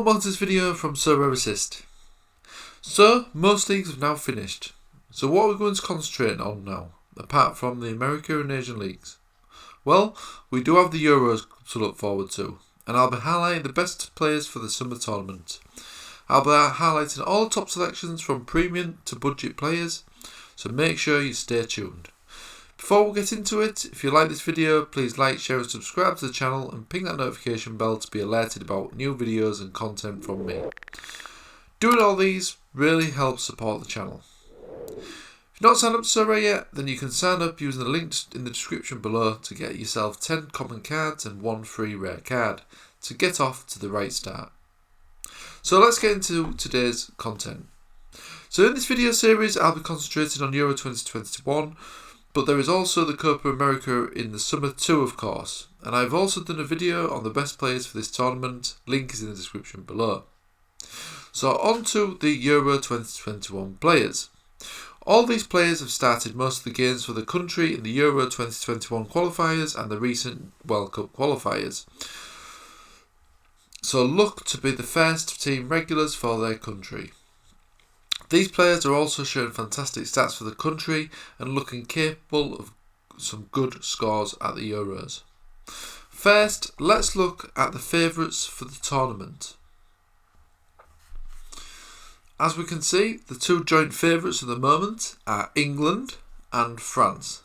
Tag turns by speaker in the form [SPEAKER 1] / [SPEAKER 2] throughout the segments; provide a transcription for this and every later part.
[SPEAKER 1] welcome to this video from Sorare Assist. So, most leagues have now finished. So what are we going to concentrate on now, apart from the American and Asian leagues? Well, we do have the Euros to look forward to, and I'll be highlighting the best players for the summer tournament. I'll be highlighting all the top selections from premium to budget players, so make sure you stay tuned. Before we get into it, if you like this video, please like, share and subscribe to the channel and ping that notification bell to be alerted about new videos and content from me. Doing all these really helps support the channel. If you're not signed up to Sorare yet, then you can sign up using the link in the description below to get yourself 10 common cards and 1 free rare card to get off to the right start. So let's get into today's content. So in this video series, I'll be concentrating on Euro 2021, but there is also the Copa America in the summer too, of course, and I've also done a video on the best players for this tournament. Link is in the description below. So on to the Euro 2021 players. All these players have started most of the games for the country in the Euro 2021 qualifiers and the recent World Cup qualifiers, so look to be the first team regulars for their country. These players are also showing fantastic stats for the country and looking capable of some good scores at the Euros. First, let's look at the favourites for the tournament. As we can see, the two joint favourites at the moment are England and France.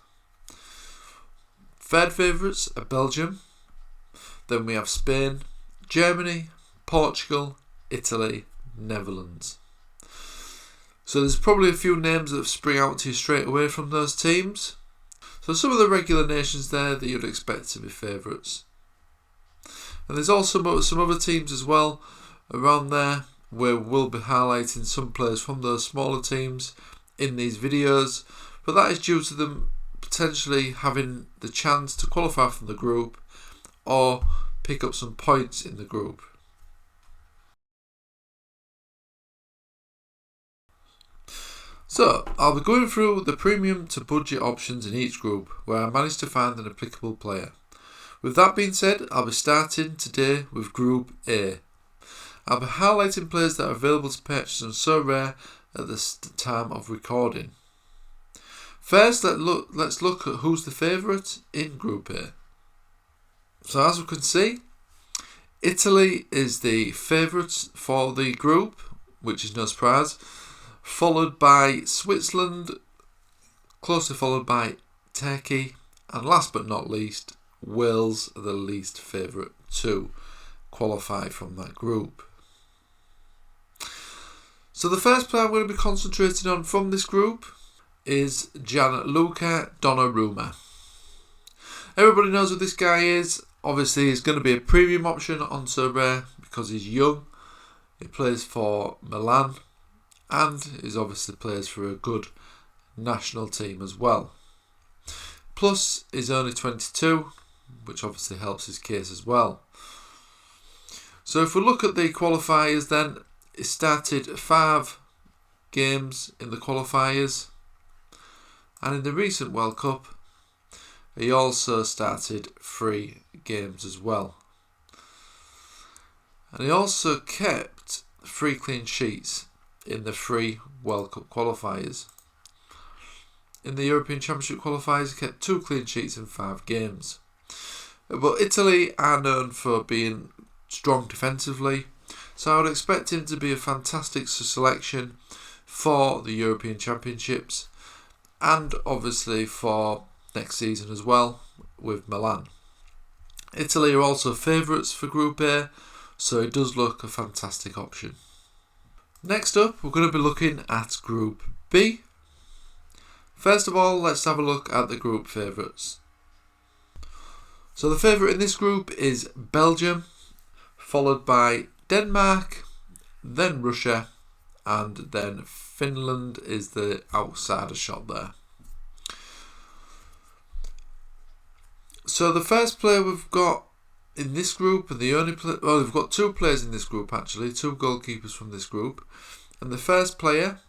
[SPEAKER 1] Third favourites are Belgium. Then we have Spain, Germany, Portugal, Italy, Netherlands. So there's probably a few names that have spring out to you straight away from those teams. So some of the regular nations there that you'd expect to be favourites. And there's also some other teams as well around there where we'll be highlighting some players from those smaller teams in these videos. But that is due to them potentially having the chance to qualify from the group or pick up some points in the group. So, I'll be going through the premium to budget options in each group where I managed to find an applicable player. With that being said, I'll be starting today with Group A. I'll be highlighting players that are available to purchase on Sorare at the time of recording. First, let's look at who's the favourite in Group A. So as we can see, Italy is the favourite for the group, which is no surprise, followed by Switzerland, closely followed by Turkey, and last but not least, Wales are the least favourite to qualify from that group. So the first player I'm going to be concentrating on from this group is Gianluigi Donnarumma. Everybody knows who this guy is. Obviously, he's going to be a premium option on Sorare because he's young. He plays for Milan and is obviously plays for a good national team as well. Plus, he's only 22, which obviously helps his case as well. So if we look at the qualifiers then, he started 5 games in the qualifiers, and in the recent World Cup he also started 3 games as well. And he also kept 3 clean sheets in the 3 World Cup qualifiers. In the European Championship qualifiers, he kept 2 clean sheets in 5 games. But Italy are known for being strong defensively, so I would expect him to be a fantastic selection for the European Championships and obviously for next season as well with Milan. Italy are also favourites for Group A, so it does look a fantastic option. Next up, we're going to be looking at Group B. First of all, let's have a look at the group favourites. So the favourite in this group is Belgium, followed by Denmark, then Russia, and then Finland is the outsider shot there. So the first player we've got in this group, and the only player, well, we've got 2 players in this group actually, 2 goalkeepers from this group, and the first player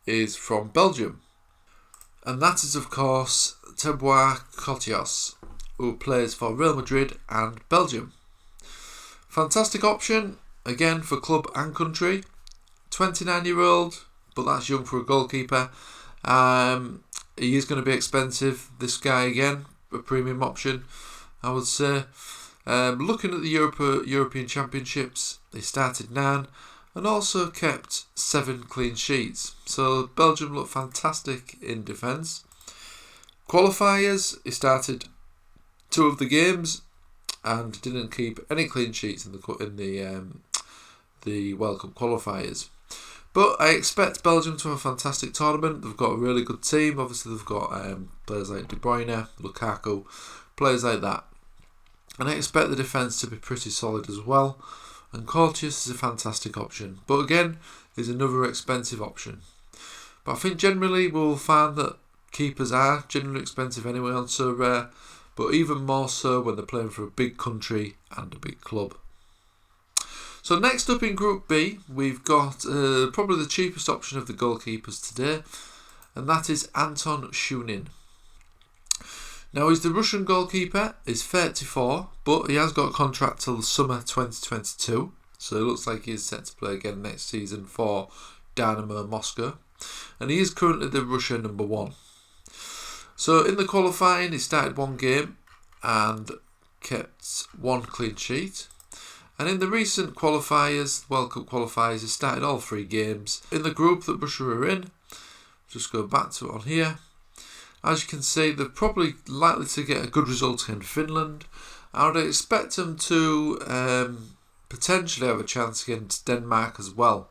[SPEAKER 1] is from Belgium, and that is of course Thibaut Courtois, who plays for Real Madrid and Belgium. Fantastic option. again for club and country. 29-year-old, but that's young for a goalkeeper. He is going to be expensive, this guy again, a premium option, I would say. Looking at the European Championships, he started 9 and also kept 7 clean sheets. So Belgium looked fantastic in defence. Qualifiers, he started 2 of the games and didn't keep any clean sheets in the World Cup qualifiers. But I expect Belgium to have a fantastic tournament. They've got a really good team. Obviously, they've got players like De Bruyne, Lukaku, players like that. And I expect the defence to be pretty solid as well. And Courtois is a fantastic option. But again, is another expensive option. But I think generally we'll find that keepers are generally expensive anyway on Sorare. But even more so when they're playing for a big country and a big club. So next up in Group B, we've got probably the cheapest option of the goalkeepers today. And that is Anton Shunin. Now he's the Russian goalkeeper, he's 34, but he has got a contract till the summer 2022. So it looks like he's set to play again next season for Dynamo Moscow. And he is currently the Russia number 1. So in the qualifying, he started 1 game and kept 1 clean sheet. And in the recent qualifiers, World Cup qualifiers, he started all 3 games. In the group that Russia are in, just go back to it on here. As you can see, they're probably likely to get a good result against Finland. I would expect them to potentially have a chance against Denmark as well.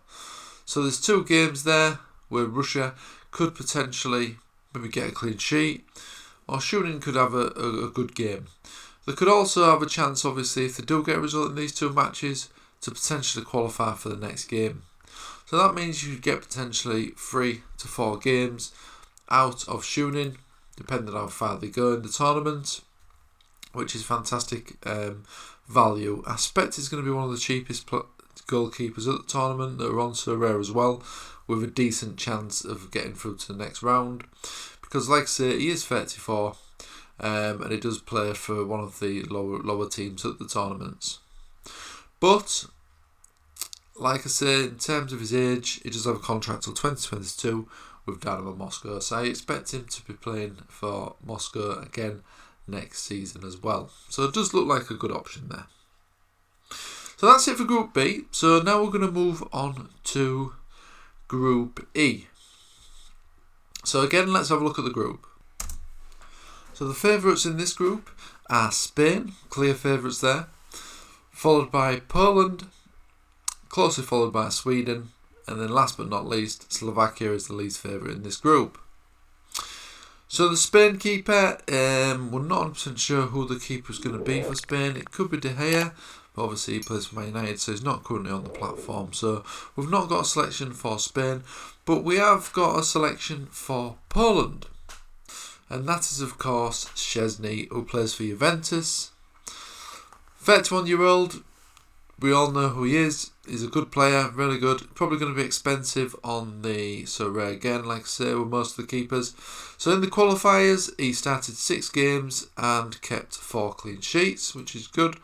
[SPEAKER 1] So there's 2 games there where Russia could potentially maybe get a clean sheet, or Shunin could have a good game. They could also have a chance, obviously, if they do get a result in these 2 matches, to potentially qualify for the next game. So that means you get potentially 3 to 4 games out of Shunin, depending on how far they go in the tournament, which is fantastic value. I expect he's going to be one of the cheapest goalkeepers at the tournament that are on Sorare as well, with a decent chance of getting through to the next round. Because like I say, he is 34 and he does play for one of the lower teams at the tournaments. But like I say, in terms of his age, he does have a contract till 2022 with Dynamo Moscow, so I expect him to be playing for Moscow again next season as well. So it does look like a good option there. So that's it for Group B. So now we're going to move on to Group E. So again, let's have a look at the group. So the favourites in this group are Spain, clear favourites there, followed by Poland, closely followed by Sweden, and then last but not least, Slovakia is the least favourite in this group. So the Spain keeper, we're not 100% sure who the keeper is going to be for Spain. It could be De Gea, but obviously he plays for Man United, so he's not currently on the platform. So we've not got a selection for Spain, but we have got a selection for Poland. And that is, of course, Szczęsny, who plays for Juventus. 31-year-old, we all know who he is. He's a good player, really good. Probably going to be expensive on the Sorare again, like I say, with most of the keepers. So in the qualifiers, he started 6 games and kept 4 clean sheets, which is good.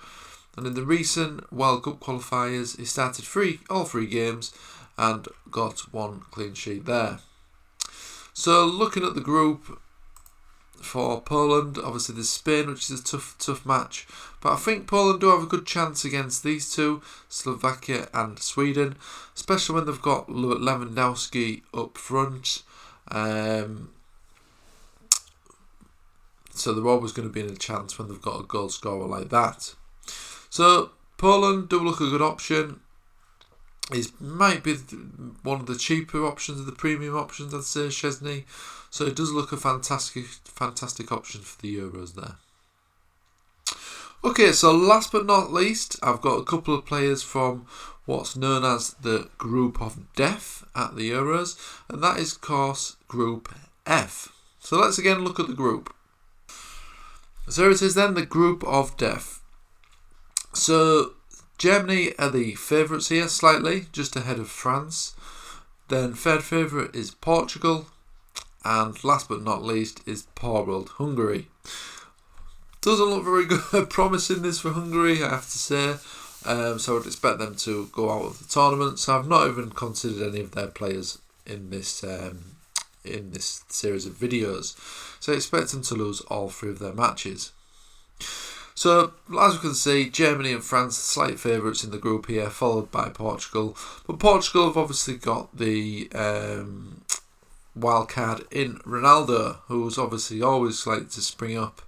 [SPEAKER 1] And in the recent World Cup qualifiers, he started all 3 games and got 1 clean sheet there. So looking at the group for Poland, obviously there's Spain, which is a tough match, but I think Poland do have a good chance against these 2, Slovakia and Sweden, especially when they've got Lewandowski up front. So they're always going to be in a chance when they've got a goal scorer like that. So Poland do look a good option. He might be one of the cheaper options, of the premium options, I'd say, Szczęsny. So it does look a fantastic option for the Euros there. Okay, so last but not least, I've got a couple of players from what's known as the Group of Death at the Euros, and that is, of course, Group F. So let's again look at the group. So it is then the Group of Death. So Germany are the favourites here, slightly, just ahead of France. Then third favourite is Portugal. And last but not least is poor old Hungary. Doesn't look very good, promising this for Hungary, I have to say. so I would expect them to go out of the tournament. So I've not even considered any of their players in this series of videos. So I expect them to lose all 3 of their matches. So, as you can see, Germany and France are slight favourites in the group here, followed by Portugal. But Portugal have obviously got the wild card in Ronaldo, who's obviously always like to spring up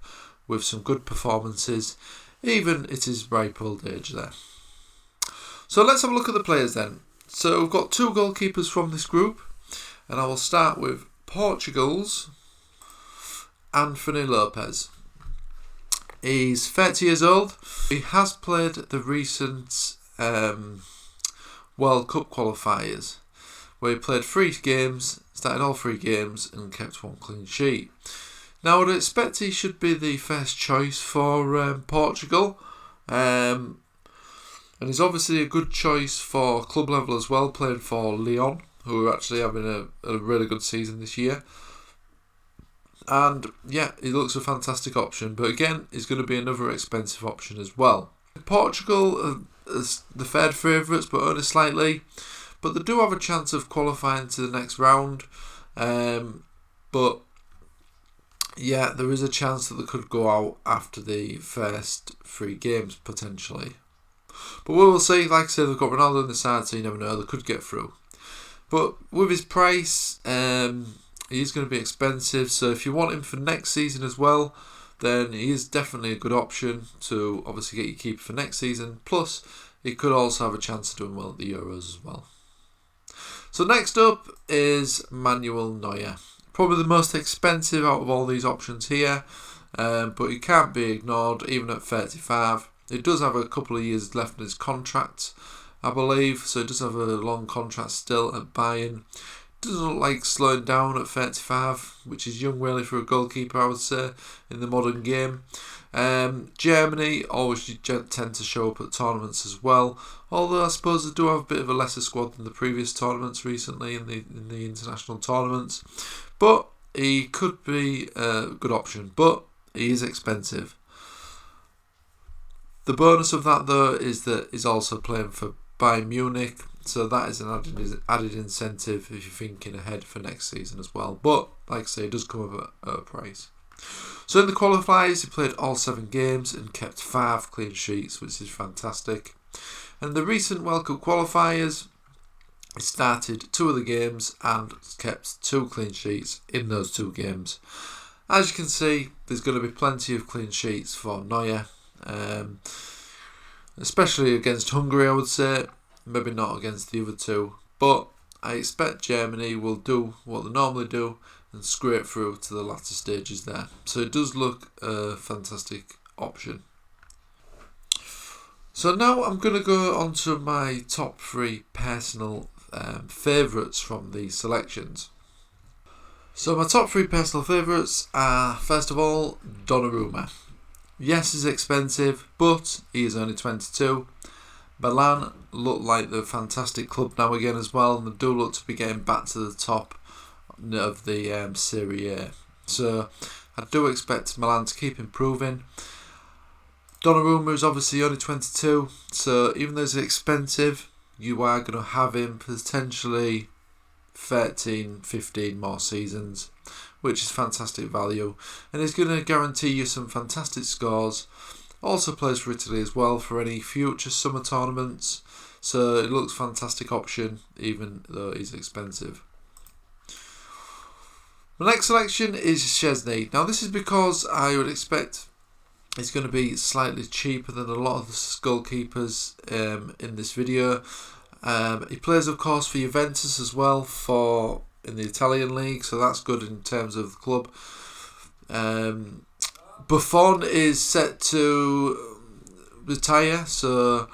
[SPEAKER 1] with some good performances, even at his ripe old age there. So let's have a look at the players then. So we've got 2 goalkeepers from this group, and I will start with Portugal's Anthony Lopes. He's 30 years old. He has played the recent World Cup qualifiers, where he played 3 games, started all 3 games and kept 1 clean sheet. Now I would expect he should be the first choice for Portugal. And he's obviously a good choice for club level as well, playing for Lyon, who are actually having a really good season this year. And yeah, he looks a fantastic option, but again, he's going to be another expensive option as well. Portugal is the third favourites, but only slightly. But they do have a chance of qualifying to the next round. But yeah, there is a chance that they could go out after the first 3 games, potentially. But we will see. Like I said, they've got Ronaldo in the side, so you never know, they could get through. But with his price, he is going to be expensive, so if you want him for next season as well, then he is definitely a good option to obviously get your keeper for next season. Plus, he could also have a chance of doing well at the Euros as well. So next up is Manuel Neuer. Probably the most expensive out of all these options here, but he can't be ignored even at 35. He does have a couple of years left in his contract, I believe, so he does have a long contract still at Bayern. Doesn't look like slowing down at 35, which is young really for a goalkeeper, I would say, in the modern game. Germany always tend to show up at tournaments as well, although I suppose they do have a bit of a lesser squad than the previous tournaments recently in the international tournaments. But he could be a good option, but he is expensive. The bonus of that though is that he's also playing for Bayern Munich, so that is an added incentive if you're thinking ahead for next season as well. But like I say, it does come up at a price. So in the qualifiers, he played all 7 games and kept 5 clean sheets, which is fantastic. And the recent World Cup qualifiers, he started 2 of the games and kept 2 clean sheets in those 2 games. As you can see, there's going to be plenty of clean sheets for Neuer, especially against Hungary, I would say. Maybe not against the other 2, but I expect Germany will do what they normally do and scrape through to the latter stages there. So it does look a fantastic option. So now I'm going to go on to my top 3 personal favourites from these selections. So my top 3 personal favourites are, first of all, Donnarumma. Yes, he's expensive, but he is only 22. Milan look like the fantastic club now again as well, and they do look to be getting back to the top of the Serie A. So I do expect Milan to keep improving. Donnarumma is obviously only 22, so even though he's expensive, you are going to have him potentially 13, 15 more seasons, which is fantastic value, and he's going to guarantee you some fantastic scores. Also plays for Italy as well for any future summer tournaments, so it looks a fantastic option even though he's expensive. My next selection is Szczęsny. Now this is because I would expect he's going to be slightly cheaper than a lot of the goalkeepers in this video. He plays of course for Juventus as well in the Italian league, so that's good in terms of the club. Buffon is set to retire, so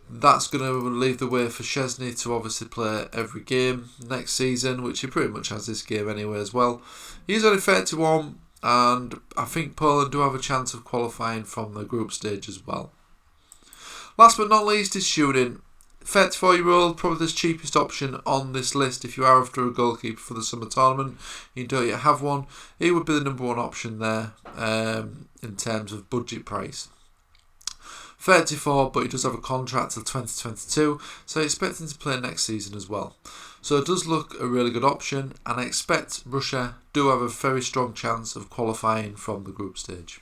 [SPEAKER 1] that's going to leave the way for Szczęsny to obviously play every game next season, which he pretty much has this game anyway as well. He's only 31, and I think Poland do have a chance of qualifying from the group stage as well. Last but not least is Shunin. 34-year-old, probably the cheapest option on this list if you are after a goalkeeper for the summer tournament. You don't yet have one. He would be the number 1 option there in terms of budget price. 34, but he does have a contract till 2022, so I expect him to play next season as well. So it does look a really good option, and I expect Russia do have a very strong chance of qualifying from the group stage.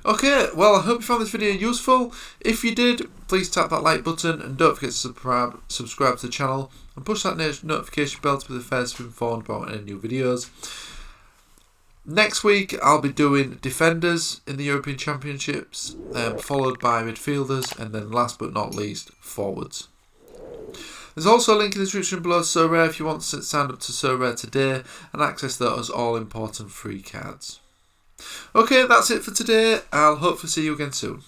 [SPEAKER 1] Okay, well, I hope you found this video useful. If you did, please tap that like button and don't forget to subscribe to the channel and push that notification bell to be the first to be informed about any new videos. Next week, I'll be doing defenders in the European Championships, followed by midfielders, and then last but not least, forwards. There's also a link in the description below to Sorare if you want to sign up to Sorare today and access those all-important free cards. Okay, that's it for today. I'll hopefully see you again soon.